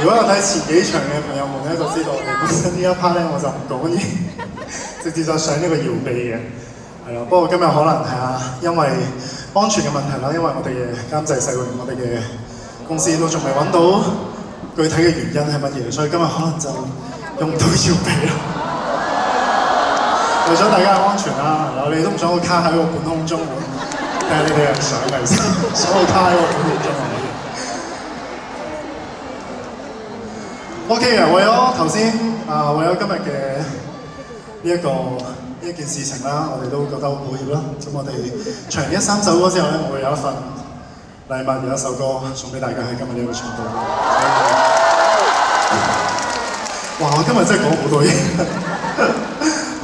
如果有睇前幾場嘅朋友們咧，就知道我哋本身呢一 part 咧，我就唔講嘢，直接就上呢個搖臂嘅，係啦。不過今日可能係因為安全嘅問題啦，因為我哋嘅監製細榮，我哋嘅公司都仲未揾到具體嘅原因係乜嘢，所以今日可能就用唔到搖臂啦。為咗大家嘅安全啦，我哋都唔想我卡喺個半空中，睇下你哋係想嚟先，想我卡喺個半空中係咪？OK 嘅，為咗頭先為咗今日嘅呢一件事情啦，我哋都覺得好抱歉啦。咁我哋唱完呢3首歌之後咧，我會有一份禮物，有一首歌送俾大家喺今日呢個場度。哇！我今日真係講好多嘢。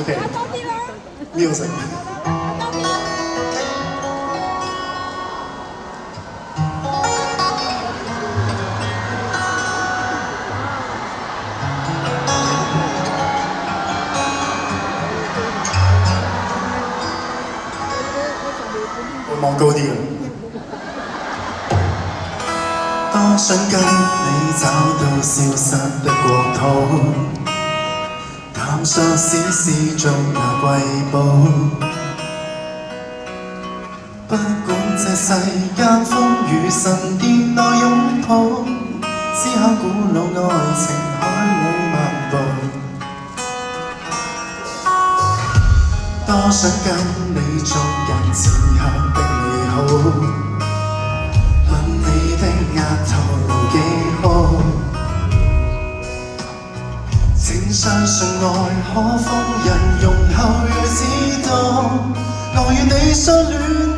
OK。music。望高啲嘅。多想跟你找到消失的國土，探索史詩中那瑰寶。不管這世間風雨神殿內擁抱，思考古老愛情海裏漫步。多想跟你捉緊此刻的美好，吻你的額頭幾好。請相信愛可瘋人容後要知道，我與你相戀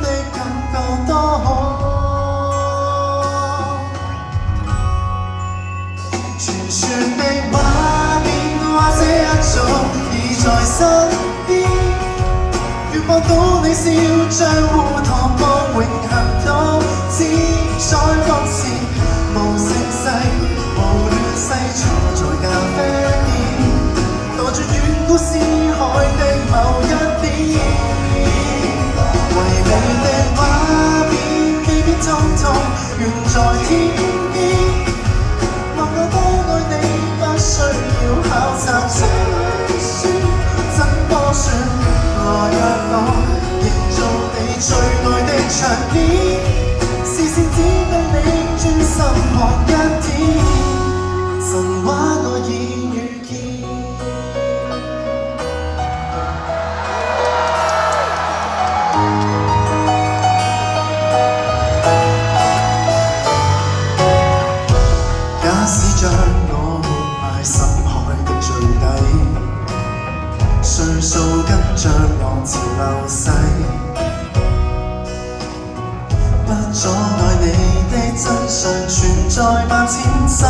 的感覺多好。傳說的畫面或者一早已在身邊。願望到你笑，像烏托邦永恆到只在目前，無聲勢，無亂世，坐在咖啡店，躲住遠古詩海的某一點，唯美的畫面，偏偏通通懸在天邊。問我多愛你，不需要考察清書，怎麼說？來讓我營造你最愛的場面，視線只對你專心看一天，神話我已遇見。假使將我活埋深海的最底，歲數跟着浪潮流逝，不阻礙你的真相存在萬千世，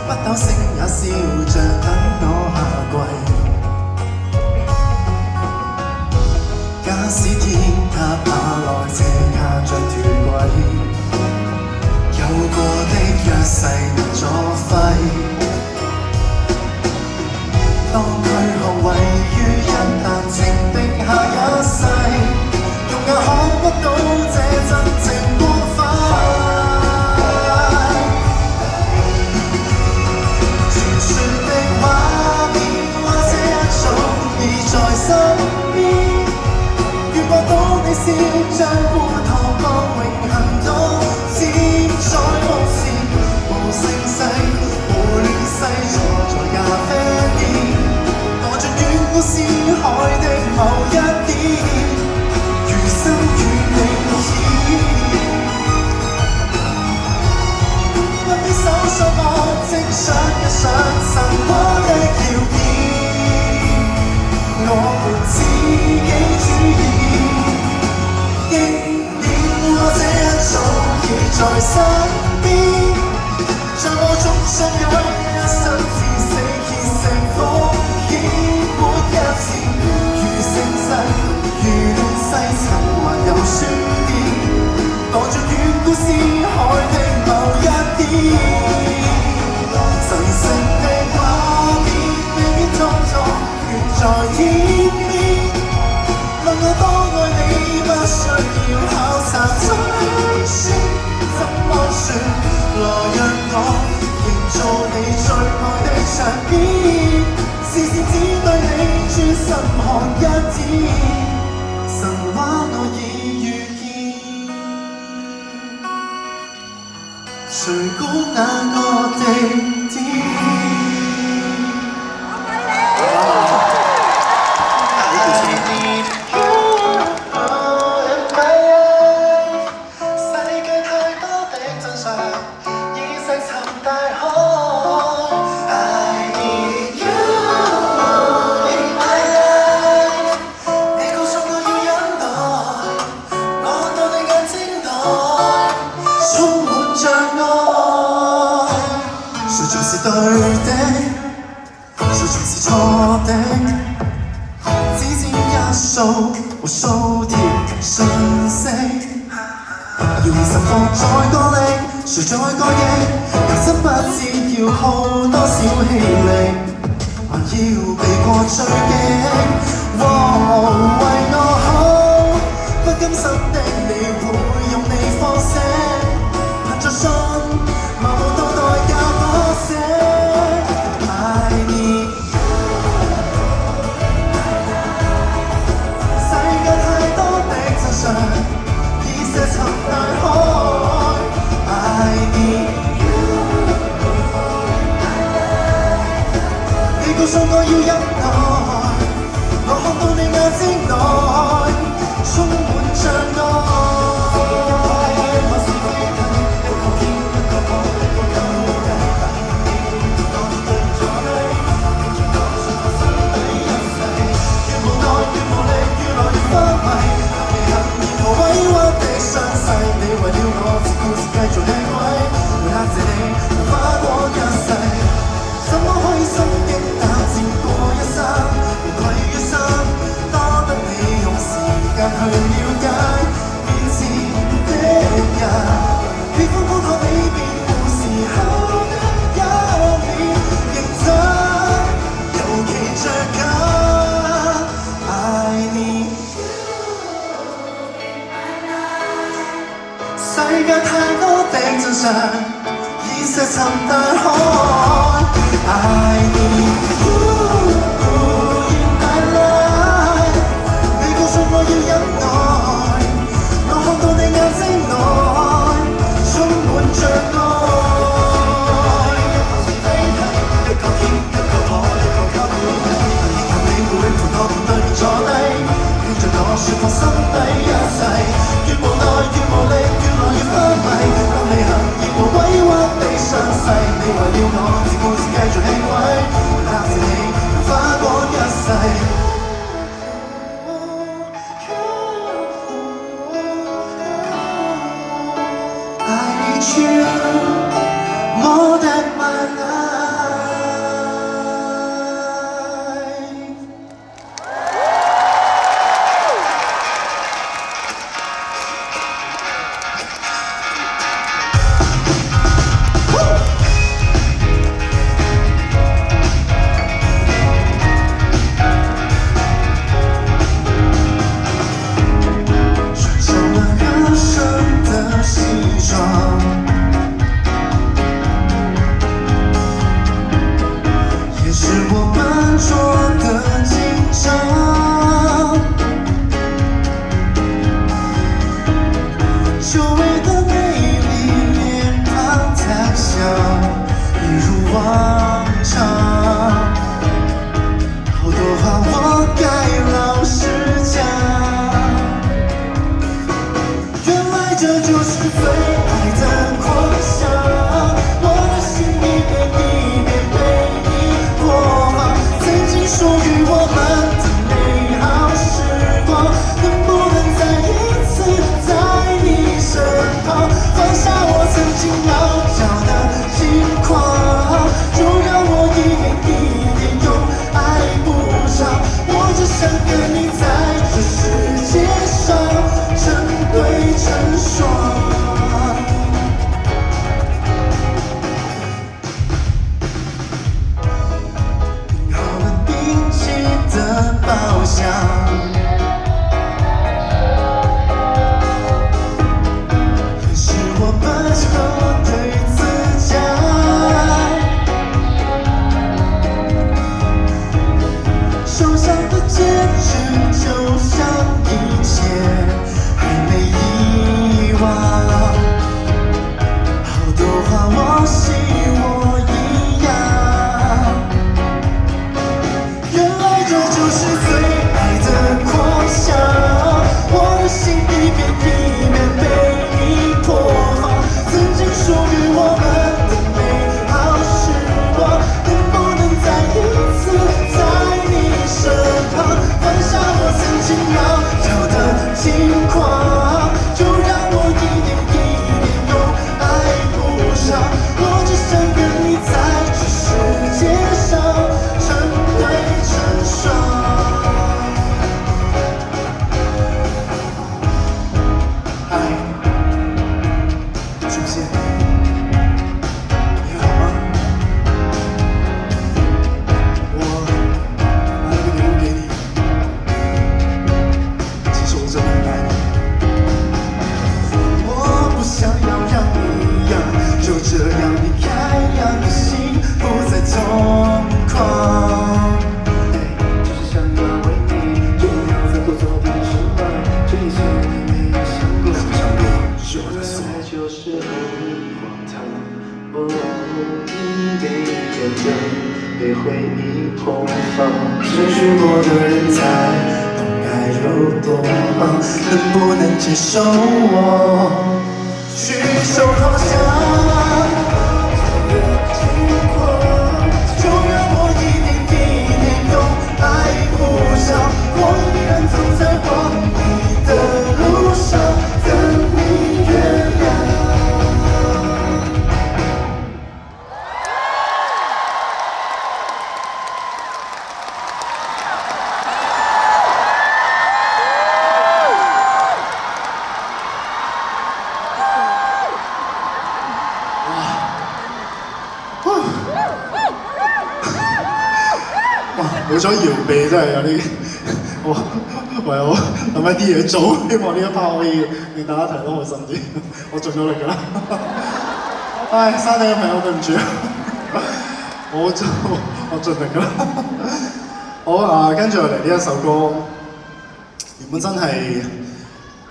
北斗星也笑着等我下跪。假使天塌下來，這卡將斷軌，有過的約誓能作廢。當軀殼位於一旦情的下一世，用眼看不到這真正光輝。傳說的畫面或者一早已在身邊，願望到你笑，將烏托邦永恆到只在目前，無聲勢，無亂世，坐在咖啡店。思海的某一點，餘生與你演。不必搜索我，即想一想神話的要件，我們自己主演。經典或者一早已在身邊，像我總信仰一生至死結成烽煙。一次如盛世，如亂世，曾還有書店，躲着遠古詩海的某一點，神聖的畫面，未必通通懸在天邊。問我多愛你，不需要考察追書，怎麼說？誰估那個地點？世界太多的真相，已石沉大海。I need you in my life。你告訴我要忍耐，我到你眼睛內充滿障礙。誰才是對的，誰才是錯的？只佔一數無數條訊息。要現實放在個力，誰在個翼？求真不知要耗多少氣力，還要避過追擊。為我好，不甘心的你會用你方式，憑着信，盲目到代價不捨。I need世界太多的真相，已石沉大海。I need you。你告訴我要忍耐，我看到你眼睛內充滿障礙。我是非題，一個牽一個破，一個扣一個解，但我對咗你，跟住我說我心底一世，越無奈越無力，越來越昏迷，讓你恨意和委屈的傷勢，你為了我自顧自繼續吃虧，會克制你，無花果一世，怎麼可以心驚膽戰過一生？無愧於心，多得你用時間去了解面前的人，喜歡觀看你變故時候的一面，認真尤其着緊。I need you。世界太多的真相，已石沉大海。I need you in my life。你告訴我要忍耐，我看到你眼睛內充滿障礙。一個是非題，一個牽一個破，一個給你，但以後你會陪我面對面坐低，聽着我説我心底一切，越無奈越無力，越來越昏迷，當你恨意和委屈的傷勢，你為了我自顧自繼續吃虧，會克制你，如花果一世。I need you more than my life。穿上了合身的西裝，也是我笨拙的紧张，久违的美丽脸庞太像，一如往常，好多话我该老实讲，原来这就是最爱的狂想，我的心一遍一遍被你播放，曾经属于我们的美好时光，能不能再一次在你身旁，放下我曾经傲娇的轻狂，就让我一点一点用爱补偿，我只想跟你在这世界上成对成双。就是很荒唐。哦，因为眼泪被回忆碰撞，追寻过的人才懂爱有多忙，能不能接受我去手投降？就让我一点一点用爱补偿，我依然走在往你的路上，等你原谅。哇！冇咗搖臂真係有啲，唯有諗一啲嘢做，希望呢一 part 可以令大家睇得開心啲。我盡咗力㗎啦。唉，山頂嘅朋友對唔住，我盡力㗎啦。好啊，跟住落嚟呢一首歌，原本真係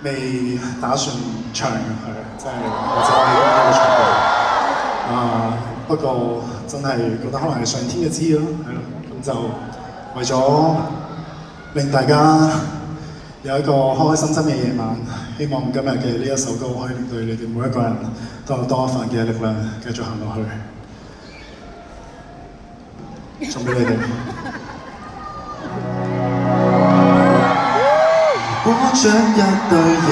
未打算唱嘅，係真係我只係呢個唱歌。啊，不過真係覺得可能係上天嘅旨意咯，係咯。咁就為咗令大家有一個開開心心嘅夜晚，希望今日嘅呢一首歌可以令到你哋每一個人都有多一份嘅力量，繼續行落去。送俾你哋。如果將一對翼，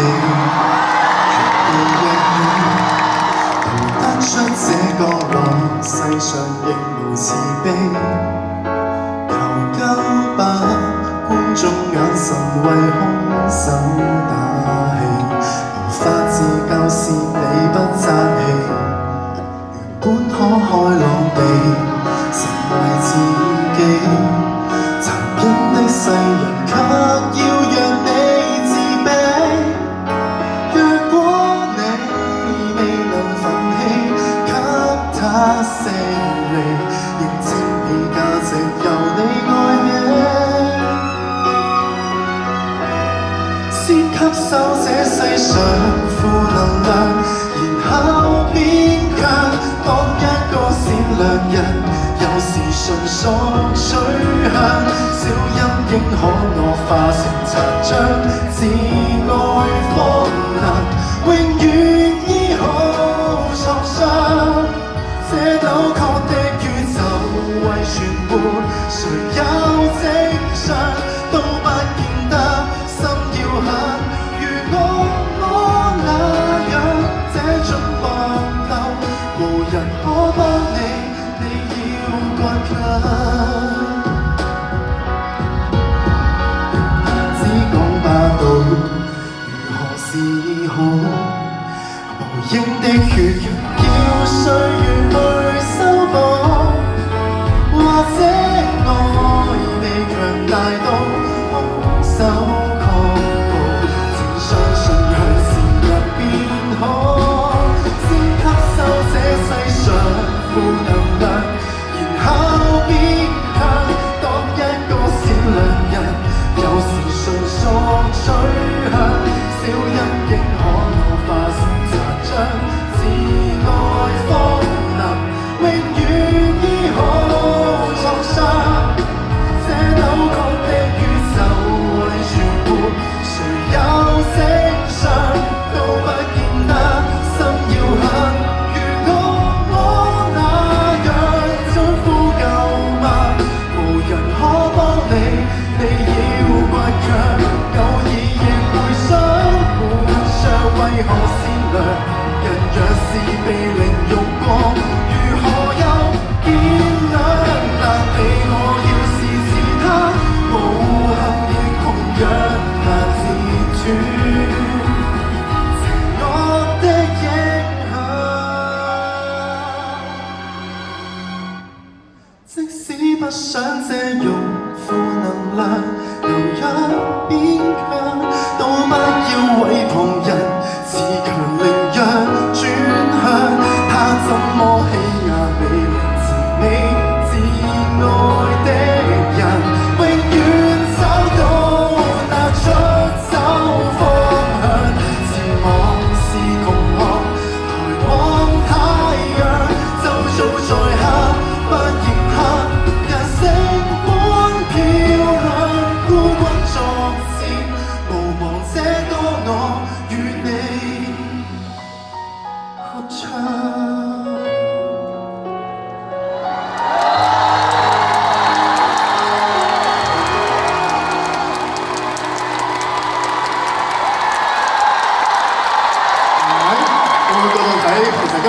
逃得出這角落，世上亦無慈悲。求救吧，觀眾眼神為兇手打氣，無法自救是你不爭氣，原本可開朗地成為自己，殘忍的世人卻要讓你自卑。若果你未能奮起，給他勝利，認清你價值由你愛起，先吸收這世上負能量，然後變強，當一個善良人。有時純屬取向，小陰影可惡化成殘障，自愛方能永遠醫好創傷。這扭曲的宇宙為全活，誰有跡象都不見得心要狠。如我那樣這種搏鬥，無人可幫你。倔強，只講霸道，如何是好？無形的血肉要歲月去修補，或者愛未強大到空手確保，請相信向善人變好，先吸收這世上負能量。後變強，當一個善良人，有時純屬取向，小陰影可惡化成殘障，自愛方能永遠醫好創傷。這扭曲的宇宙為全活，誰有跡象都不見得心要狠。你要倔強，偶爾亦會想活着，為何善良人若是被凌辱過，如何又見兩難？你我要是是他，無幸亦同樣難自處邪惡的影響，即使不想借用負能量，由一邊強，都不要為旁人自強凌弱轉向，他怎麼欺壓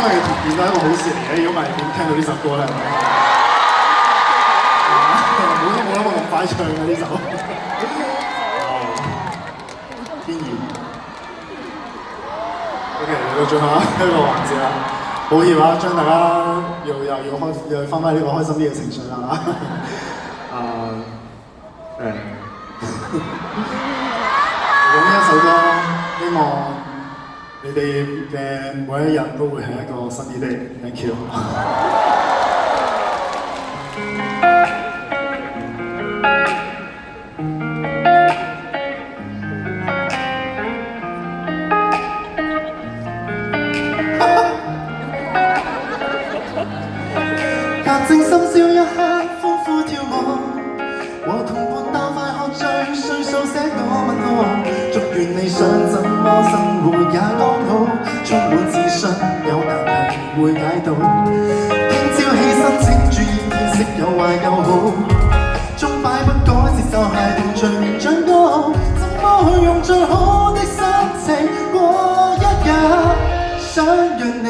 今日嘅條件都係一個好事嚟嘅，如果唔係點聽到呢首歌咧？冇諗過咁快唱嘅呢首。天意。OK， 嚟到最後一個環節啦，抱歉啊，將大家又要翻返呢個開心啲嘅情緒啦。咁呢一首歌，希望你哋嘅每一日都會係一個新嘅 day。Thank you。隔靜深宵一刻，歡呼跳舞，和同伴鬥快喝醉，歲數寫個問號。祝願你想怎麼生活也剛好，充滿自信，有難題會解到。聽朝起身請注意見識有壞有好，鐘擺不改節奏係同隨年長高，怎麼去用最好的心情過一日，想讓你。